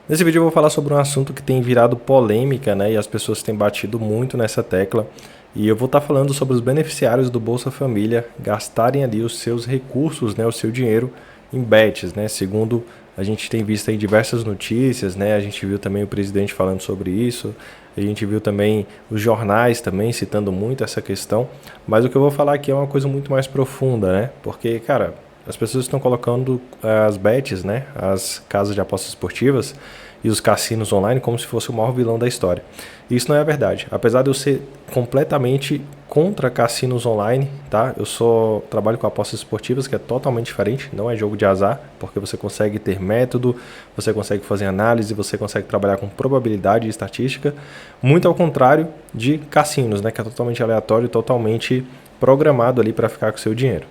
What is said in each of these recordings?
Nesse vídeo eu vou falar sobre um assunto que tem virado polêmica, né? E as pessoas têm batido muito nessa tecla. E eu vou estar falando sobre os beneficiários do Bolsa Família gastarem ali os seus recursos, né? O seu dinheiro em bets, né? Segundo a gente tem visto aí diversas notícias, né? A gente viu também o presidente falando sobre isso. A gente viu também os jornais também citando muito essa questão. Mas o que eu vou falar aqui é uma coisa muito mais profunda, né? Porque, cara, as pessoas estão colocando as bets, né, as casas de apostas esportivas e os cassinos online como se fosse o maior vilão da história. E isso não é a verdade. Apesar de eu ser completamente contra cassinos online, tá? Eu só trabalho com apostas esportivas, que é totalmente diferente, não é jogo de azar, porque você consegue ter método, você consegue fazer análise, você consegue trabalhar com probabilidade e estatística, muito ao contrário de cassinos, né, que é totalmente aleatório, totalmente programado ali para ficar com o seu dinheiro.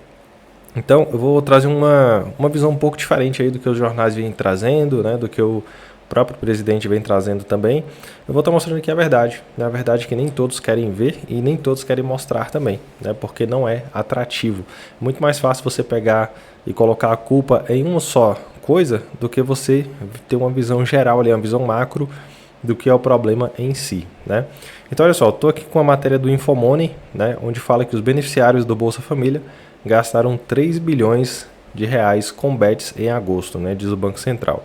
Então, eu vou trazer uma visão um pouco diferente aí do que os jornais vêm trazendo, né, do que o próprio presidente vem trazendo também. Eu vou estar mostrando aqui a verdade. Na verdade, que nem todos querem ver e nem todos querem mostrar também, né, porque não é atrativo. Muito mais fácil você pegar e colocar a culpa em uma só coisa do que você ter uma visão geral ali, uma visão macro do que é o problema em si, né? Então, olha só, estou aqui com a matéria do Infomoney, né, onde fala que os beneficiários do Bolsa Família gastaram 3 bilhões de reais com bets em agosto, né, diz o Banco Central.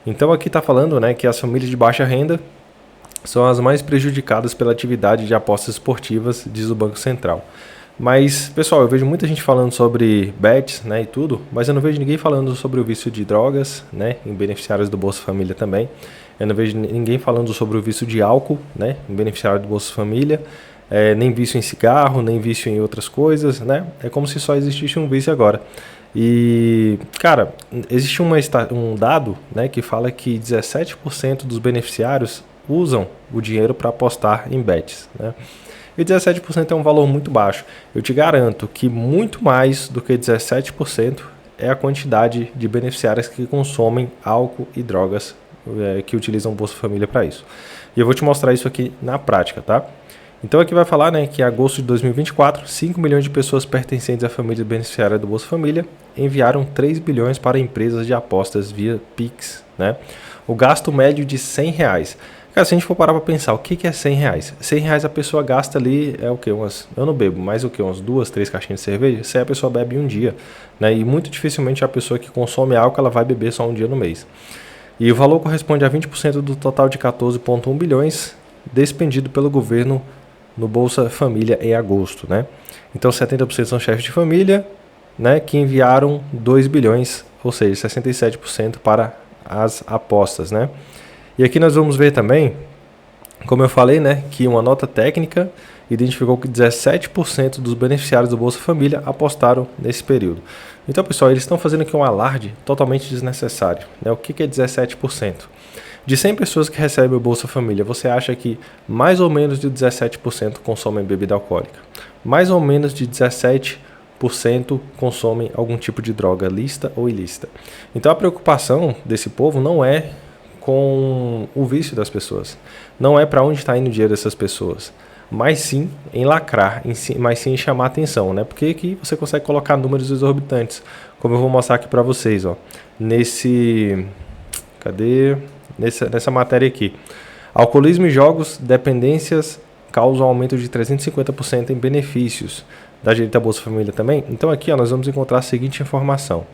Então aqui está falando, né, que as famílias de baixa renda são as mais prejudicadas pela atividade de apostas esportivas, diz o Banco Central. Mas, pessoal, eu vejo muita gente falando sobre bets, né, e tudo, mas eu não vejo ninguém falando sobre o vício de drogas, né, em beneficiários do Bolsa Família também. Eu não vejo ninguém falando sobre o vício de álcool, né, em beneficiário do Bolsa Família. Nem vício em cigarro, nem vício em outras coisas, né? É como se só existisse um vício agora. E, cara, existe um dado, né, que fala que 17% dos beneficiários usam o dinheiro para apostar em bets, né? E 17% é um valor muito baixo. Eu te garanto que muito mais do que 17% é a quantidade de beneficiários que consomem álcool e drogas, que utilizam o Bolsa Família para isso. E eu vou te mostrar isso aqui na prática, tá? Então aqui vai falar, né, que em agosto de 2024, 5 milhões de pessoas pertencentes à família beneficiária do Bolsa Família enviaram 3 bilhões para empresas de apostas via Pix, né? O gasto médio de R$ 100. Cara, se a gente for parar para pensar, o que é R$ 100? R$ 100 a pessoa gasta ali, é o quê? Eu não bebo, mas o quê? Umas 2, 3 caixinhas de cerveja? Isso aí a pessoa bebe em um dia, né? E muito dificilmente a pessoa que consome álcool, ela vai beber só um dia no mês. E o valor corresponde a 20% do total de 14,1 bilhões despendido pelo governo no Bolsa Família em agosto, né? Então 70% são chefes de família, né, que enviaram 2 bilhões, ou seja, 67% para as apostas, né? E aqui nós vamos ver também, como eu falei, né, que uma nota técnica identificou que 17% dos beneficiários do Bolsa Família apostaram nesse período. Então, pessoal, eles estão fazendo aqui um alarde totalmente desnecessário, né? O que é 17%? De 100 pessoas que recebem o Bolsa Família, você acha que mais ou menos de 17% consomem bebida alcoólica? Mais ou menos de 17% consomem algum tipo de droga lícita ou ilícita? Então a preocupação desse povo não é com o vício das pessoas, não é para onde está indo o dinheiro dessas pessoas, mas sim em lacrar, mas sim em chamar atenção, né? Porque aqui você consegue colocar números exorbitantes, como eu vou mostrar aqui para vocês, ó. Nessa matéria aqui. Alcoolismo e jogos, dependências causam aumento de 350% em benefícios da direita à Bolsa Família também. Então aqui, ó, nós vamos encontrar a seguinte informação.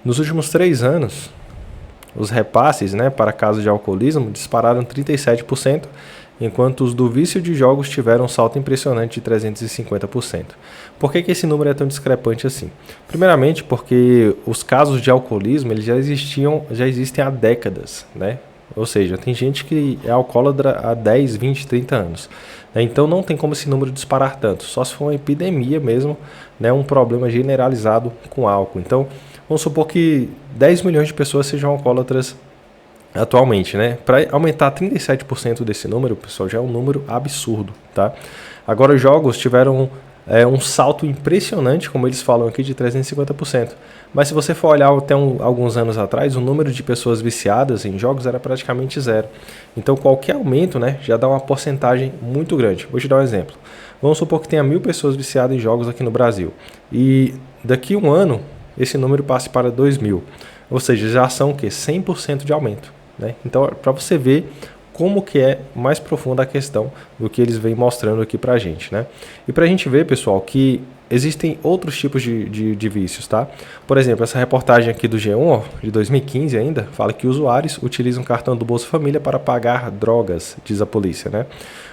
Nos últimos 3 anos, os repasses, né, para casos de alcoolismo dispararam 37%, enquanto os do vício de jogos tiveram um salto impressionante de 350%. Por que esse número é tão discrepante assim? Primeiramente porque os casos de alcoolismo eles já existem há décadas, né? Ou seja, tem gente que é alcoólatra há 10, 20, 30 anos. Né? Então não tem como esse número disparar tanto, só se for uma epidemia mesmo, né? Um problema generalizado com álcool. Então vamos supor que 10 milhões de pessoas sejam alcoólatras atualmente, né? Para aumentar 37% desse número, pessoal, já é um número absurdo, tá? Agora os jogos tiveram um salto impressionante, como eles falam aqui, de 350%. Mas se você for olhar até alguns anos atrás, o número de pessoas viciadas em jogos era praticamente zero. Então qualquer aumento, né, já dá uma porcentagem muito grande. Vou te dar um exemplo. Vamos supor que tenha 1.000 pessoas viciadas em jogos aqui no Brasil. E daqui a um ano, esse número passe para 2.000. Ou seja, já são o quê? 100% de aumento. né? Então, para você ver como que é mais profunda a questão do que eles vêm mostrando aqui pra gente, né? E pra gente ver, pessoal, que existem outros tipos de vícios, tá? Por exemplo, essa reportagem aqui do G1, ó, de 2015 ainda, fala que usuários utilizam o cartão do Bolsa Família para pagar drogas, diz a polícia, né?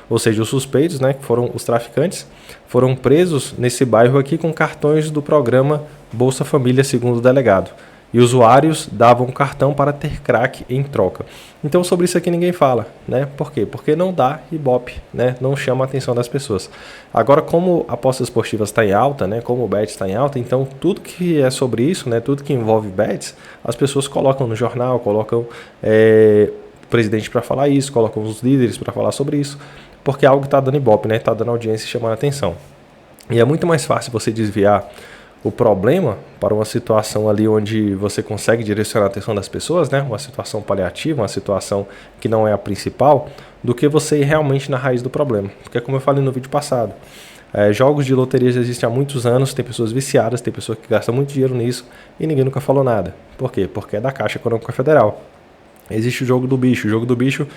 Ou seja, os suspeitos, né, que foram os traficantes, foram presos nesse bairro aqui com cartões do programa Bolsa Família, segundo o delegado. E usuários davam cartão para ter crack em troca. Então sobre isso aqui ninguém fala, né? Por quê? Porque não dá Ibope, né? Não chama a atenção das pessoas. Agora, como a apostas esportivas está em alta, né? Como o bet está em alta, então tudo que é sobre isso, né? Tudo que envolve bets, as pessoas colocam no jornal, colocam o presidente para falar isso, colocam os líderes para falar sobre isso, porque é algo que está dando Ibope, né? Está dando audiência e chamando a atenção. E é muito mais fácil você desviar o problema para uma situação ali onde você consegue direcionar a atenção das pessoas, né? Uma situação paliativa, uma situação que não é a principal, do que você ir realmente na raiz do problema. Porque como eu falei no vídeo passado, jogos de loteria já existem há muitos anos, tem pessoas viciadas, tem pessoas que gastam muito dinheiro nisso e ninguém nunca falou nada. Por quê? Porque é da Caixa Econômica Federal. Existe o jogo do bicho. O jogo do bicho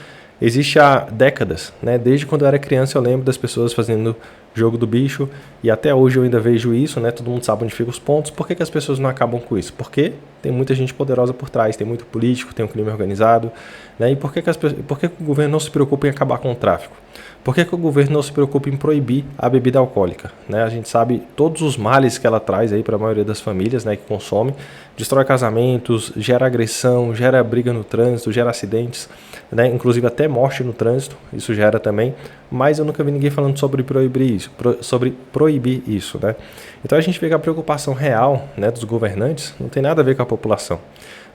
existe há décadas, né? Desde quando eu era criança eu lembro das pessoas fazendo jogo do bicho e até hoje eu ainda vejo isso, né? Todo mundo sabe onde ficam os pontos. Por que as pessoas não acabam com isso? Porque tem muita gente poderosa por trás, tem muito político, tem um crime organizado, né? E por que o governo não se preocupa em acabar com o tráfico? Por que o governo não se preocupa em proibir a bebida alcoólica, né? A gente sabe todos os males que ela traz aí para a maioria das famílias, né, que consome, destrói casamentos, gera agressão, gera briga no trânsito, gera acidentes, né, inclusive até morte no trânsito, isso gera também, mas eu nunca vi ninguém falando sobre proibir isso, né? Então a gente vê que a preocupação real, né, dos governantes não tem nada a ver com a população.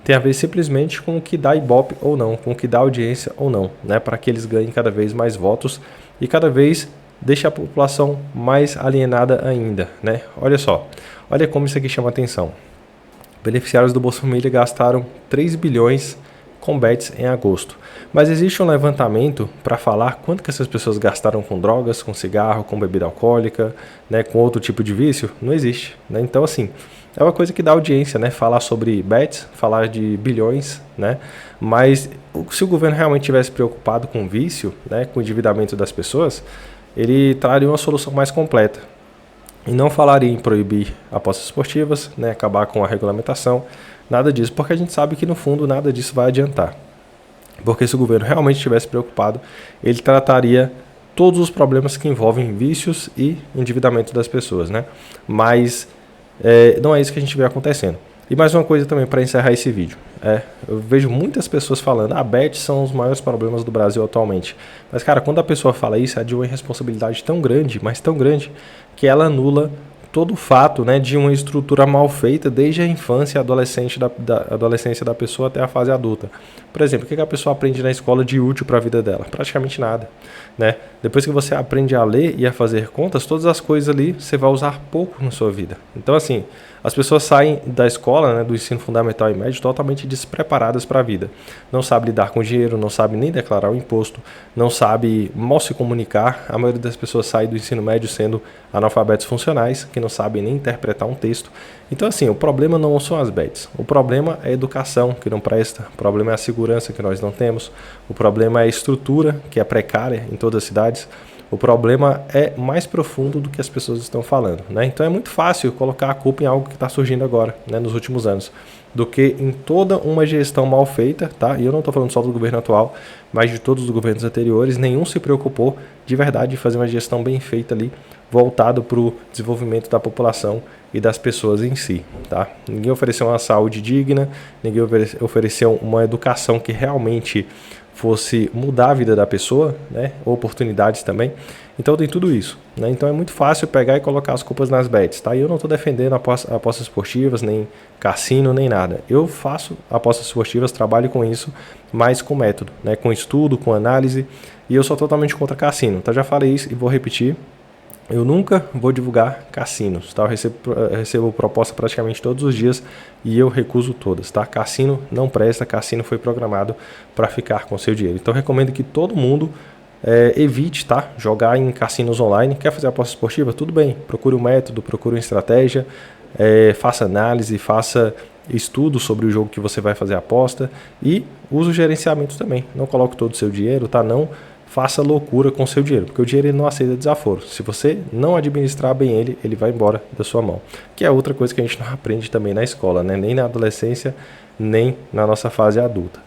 Tem a ver simplesmente com o que dá Ibope ou não, com o que dá audiência ou não, né, para que eles ganhem cada vez mais votos e cada vez deixe a população mais alienada ainda, né? Olha só, olha como isso aqui chama atenção. Beneficiários do Bolsa Família gastaram 3 bilhões com bets em agosto. Mas existe um levantamento para falar quanto que essas pessoas gastaram com drogas, com cigarro, com bebida alcoólica, né, com outro tipo de vício? Não existe, né? Então, assim, é uma coisa que dá audiência, né? Falar sobre bets, falar de bilhões, né? Mas se o governo realmente tivesse preocupado com vício, né, com o endividamento das pessoas, ele traria uma solução mais completa. E não falaria em proibir apostas esportivas, né, acabar com a regulamentação, nada disso, porque a gente sabe que no fundo nada disso vai adiantar. Porque se o governo realmente estivesse preocupado, ele trataria todos os problemas que envolvem vícios e endividamento das pessoas, né? Mas não é isso que a gente vê acontecendo. E mais uma coisa também para encerrar esse vídeo. Eu vejo muitas pessoas falando, bets são os maiores problemas do Brasil atualmente. Mas, cara, quando a pessoa fala isso, é de uma irresponsabilidade tão grande, mas tão grande, que ela anula todo o fato, né, de uma estrutura mal feita desde a infância e adolescência da pessoa até a fase adulta. Por exemplo, o que a pessoa aprende na escola de útil para a vida dela? Praticamente nada, né? Depois que você aprende a ler e a fazer contas, todas as coisas ali você vai usar pouco na sua vida. Então, assim, as pessoas saem da escola, né, do ensino fundamental e médio, totalmente despreparadas para a vida. Não sabe lidar com dinheiro, não sabe nem declarar o imposto, não sabe mal se comunicar. A maioria das pessoas sai do ensino médio sendo analfabetos funcionais, que não sabem nem interpretar um texto. Então, assim, o problema não são as bets. O problema é a educação, que não presta. O problema é a segurança, que nós não temos. O problema é a estrutura, que é precária em todas as cidades. O problema é mais profundo do que as pessoas estão falando, né? Então é muito fácil colocar a culpa em algo que está surgindo agora, né, nos últimos anos, do que em toda uma gestão mal feita, tá? E eu não estou falando só do governo atual, mas de todos os governos anteriores. Nenhum se preocupou de verdade de fazer uma gestão bem feita ali, voltado para o desenvolvimento da população e das pessoas em si, tá? Ninguém ofereceu uma saúde digna, ninguém ofereceu uma educação que realmente fosse mudar a vida da pessoa, né? Oportunidades também. Então tem tudo isso, né? Então é muito fácil pegar e colocar as culpas nas bets, tá? E eu não estou defendendo apostas esportivas, nem cassino, nem nada. Eu faço apostas esportivas, trabalho com isso, mas com método, né? Com estudo, com análise, e eu sou totalmente contra cassino, tá? Já falei isso e vou repetir. Eu nunca vou divulgar cassinos, tá? Eu recebo proposta praticamente todos os dias e eu recuso todas, tá? Cassino não presta, cassino foi programado para ficar com seu dinheiro. Então eu recomendo que todo mundo evite, tá? Jogar em cassinos online. Quer fazer aposta esportiva? Tudo bem, procure um método, procure uma estratégia, faça análise, faça estudo sobre o jogo que você vai fazer a aposta e use o gerenciamento também. Não coloque todo o seu dinheiro, tá? Não faça loucura com o seu dinheiro, porque o dinheiro ele não aceita desaforo. Se você não administrar bem ele, ele vai embora da sua mão. Que é outra coisa que a gente não aprende também na escola, né? Nem na adolescência, nem na nossa fase adulta.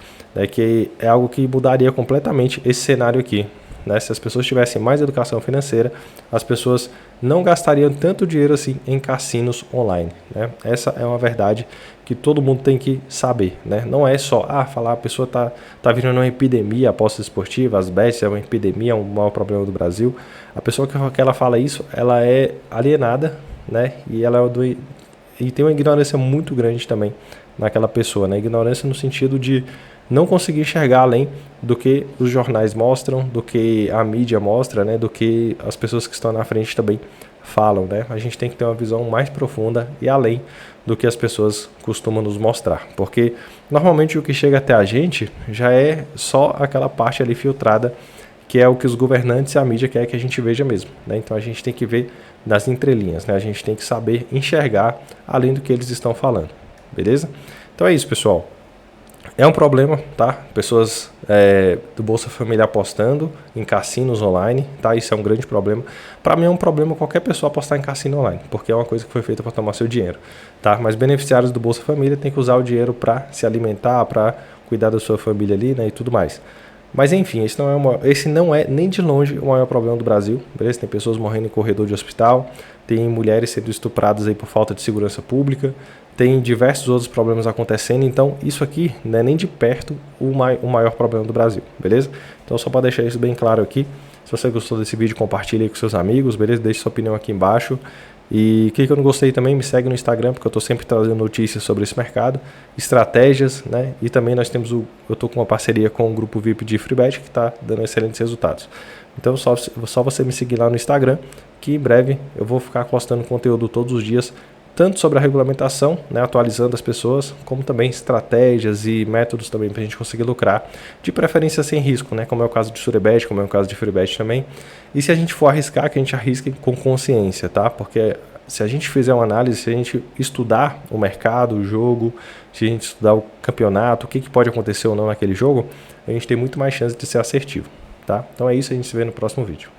Que é algo que mudaria completamente esse cenário aqui. Né? Se as pessoas tivessem mais educação financeira, as pessoas não gastariam tanto dinheiro assim em cassinos online. Né? Essa é uma verdade que todo mundo tem que saber. Né? Não é só falar a pessoa tá virando uma epidemia, a aposta esportiva, as bets é uma epidemia, é um maior problema do Brasil. A pessoa que ela fala isso, ela é alienada, né? E tem uma ignorância muito grande também naquela pessoa. Né? Ignorância no sentido de não conseguir enxergar além do que os jornais mostram, do que a mídia mostra, né, do que as pessoas que estão na frente também falam. Né? A gente tem que ter uma visão mais profunda e além do que as pessoas costumam nos mostrar. Porque normalmente o que chega até a gente já é só aquela parte ali filtrada, que é o que os governantes e a mídia querem que a gente veja mesmo. Né? Então a gente tem que ver nas entrelinhas, né? A gente tem que saber enxergar além do que eles estão falando. Beleza? Então é isso, pessoal. É um problema, tá? Pessoas do Bolsa Família apostando em cassinos online, tá? Isso é um grande problema. Para mim é um problema qualquer pessoa apostar em cassino online, porque é uma coisa que foi feita para tomar seu dinheiro, tá? Mas beneficiários do Bolsa Família têm que usar o dinheiro para se alimentar, para cuidar da sua família ali, né? E tudo mais. Mas enfim, esse não é nem de longe o maior problema do Brasil, beleza? Tem pessoas morrendo em corredor de hospital, tem mulheres sendo estupradas aí por falta de segurança pública, tem diversos outros problemas acontecendo, então isso aqui não é nem de perto o maior problema do Brasil, beleza? Então só para deixar isso bem claro aqui, se você gostou desse vídeo, compartilhe aí com seus amigos, beleza? Deixe sua opinião aqui embaixo. E o que eu não gostei também, me segue no Instagram, porque eu estou sempre trazendo notícias sobre esse mercado, estratégias, né? E também eu estou com uma parceria com o grupo VIP de FreeBet, que está dando excelentes resultados. Então só você me seguir lá no Instagram, que em breve eu vou ficar postando conteúdo todos os dias, tanto sobre a regulamentação, né, atualizando as pessoas, como também estratégias e métodos também para a gente conseguir lucrar, de preferência sem risco, né, como é o caso de Surebet, como é o caso de FreeBet também. E se a gente for arriscar, que a gente arrisque com consciência, tá? Porque se a gente fizer uma análise, se a gente estudar o mercado, o jogo, se a gente estudar o campeonato, o que pode acontecer ou não naquele jogo, a gente tem muito mais chance de ser assertivo, tá? Então é isso, a gente se vê no próximo vídeo.